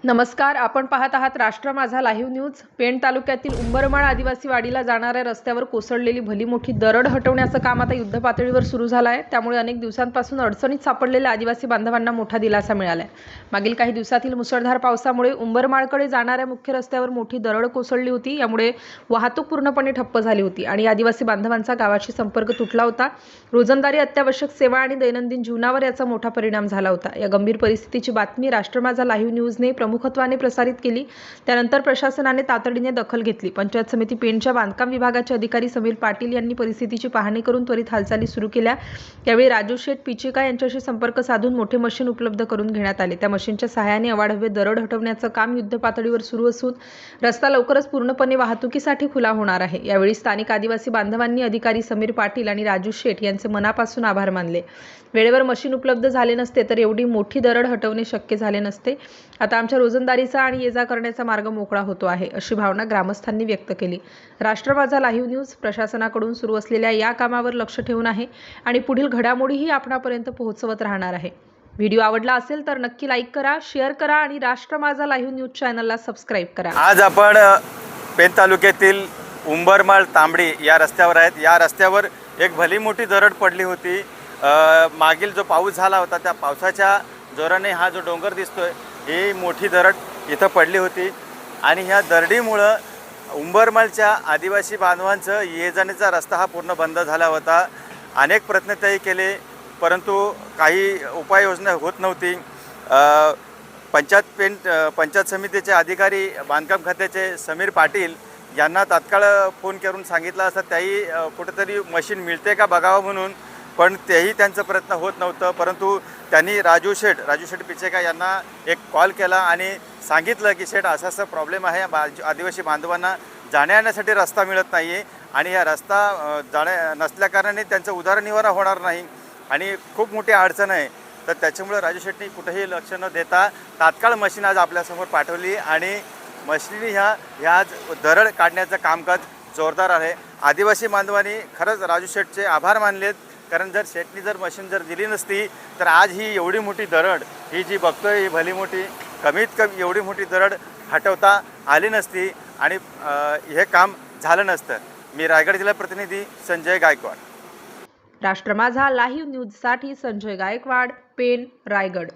नमस्कार, आपण पाहत आहात राष्ट्र माझा लाईव्ह न्यूज। पेण तालुक्यातील उंबरमाळ आदिवासी वाडीला जाणाऱ्या रस्त्यावर कोसळलेली भली मोठी दरड हटवण्याचं काम आता युद्धपातळीवर सुरू झालं आहे। त्यामुळे अनेक दिवसांपासून अडचणीत सापडलेल्या आदिवासी बांधवांना मोठा दिलासा मिळाला आहे। मागील काही दिवसातील मुसळधार पावसामुळे उंबरमाळकडे जाणाऱ्या मुख्य रस्त्यावर मोठी दरड कोसळली होती। यामुळे वाहतूक पूर्णपणे ठप्प झाली होती आणि आदिवासी बांधवांचा गावाशी संपर्क तुटला होता। रोजंदारी अत्यावश्यक सेवा आणि दैनंदिन जीवनावर याचा मोठा परिणाम झाला होता। या गंभीर परिस्थितीची बातमी राष्ट्र माझा लाईव्ह न्यूजने प्रमुखत्वाने प्रसारित केली। त्यानंतर प्रशासनाने तातडीने दखल घेतली। पंचायत समिती पेणच्या बांधकाम विभागाचे अधिकारी समीर पाटील यांनी परिस्थितीची पाहणी करून त्वरित हालचाली सुरू केल्या। यावेळी राजू शेठ पिचेका यांच्याशी संपर्क साधून मोठे मशीन उपलब्ध करून घेण्यात आले। त्या मशीनच्या सहाय्याने अवाढव्य दरड हटवण्याचं काम युद्धपातळीवर सुरू असून रस्ता लवकरच पूर्णपणे वाहतुकीसाठी खुला होणार आहे। यावेळी स्थानिक आदिवासी बांधवांनी अधिकारी समीर पाटील आणि राजू शेठ यांचे मनापासून आभार मानले। वेळेवर मशीन उपलब्ध झाले नसते तर एवढी मोठी दरड हटवणे शक्य झाले नसते। आता आमच्या रोजंदारीचा आणि ये जा करण्याचा मार्ग मोकळा होतो आहे, अशी भावना ग्रामस्थांनी व्यक्त केली। राष्ट्र माझा लाईव्ह न्यूज प्रशासनाकडून सुरू असलेल्या या कामावर लक्ष ठेवून आहे आणि पुढील घडामोडीही आपणापर्यंत पोहोचवत राहणार आहे। व्हिडिओ आवडला असेल तर नक्की लाईक करा, शेअर करा आणि राष्ट्र माझा लाईव्ह न्यूज चॅनलला सबस्क्राईब करा। आज आपण पेण तालुक्यातील उंबरमाळ तांबडी या रस्त्यावर आहेत। या रस्त्यावर एक भली मोठी दरड पडली होती। मागील जो पाऊस झाला होता त्या पावसाच्या जोराने हा जो डोंगर दिसतोय ही मोठी दरड इथं पडली होती आणि ह्या दरडीमुळं उंबरमाळच्या आदिवासी बांधवांचं ये जाण्याचा रस्ता हा पूर्ण बंद झाला होता। अनेक प्रयत्न तेही केले परंतु काही उपाययोजना होत नव्हती। पंचायत समितीचे अधिकारी बांधकाम खात्याचे समीर पाटील यांना तात्काळ फोन करून सांगितलं असता त्याही कुठेतरी मशीन मिळते का बघावं म्हणून, पण तेही त्यांचा प्रयत्न होत नव्हतं। परंतु त्यांनी राजू शेठ पिचेका यांना एक कॉल केला आणि सांगितलं की शेठ असा प्रॉब्लेम आहे, आदिवासी बांधवांना जाण्या येण्यासाठी रस्ता मिळत नाही आहे आणि हा रस्ता जाण्या नसल्याकारणाने त्यांचं उदरनिर्वाह होणार नाही आणि खूप मोठी अडचण आहे। तर त्याच्यामुळे राजू शेठनी कुठेही लक्ष न देता तात्काळ मशीन आज आपल्यासमोर पाठवली आणि मशीनी ह्या दरड काढण्याचं कामकाज जोरदार आहे। आदिवासी बांधवांनी खरंच राजू शेठचे आभार मानलेत, कारण जर शेठनी जर मशीन जर दिली नसती तर आज ही एवढी मोठी दरड ही जी बघतोय ही भली मोठी कमीत कमी एवढी मोठी दरड हटवता आली नसती आणि हे काम झालं नसतं। मी रायगड जिल्हा प्रतिनिधी संजय गायकवाड। राष्ट्र माझा लाईव्ह न्यूजसाठी संजय गायकवाड, पेण, रायगड।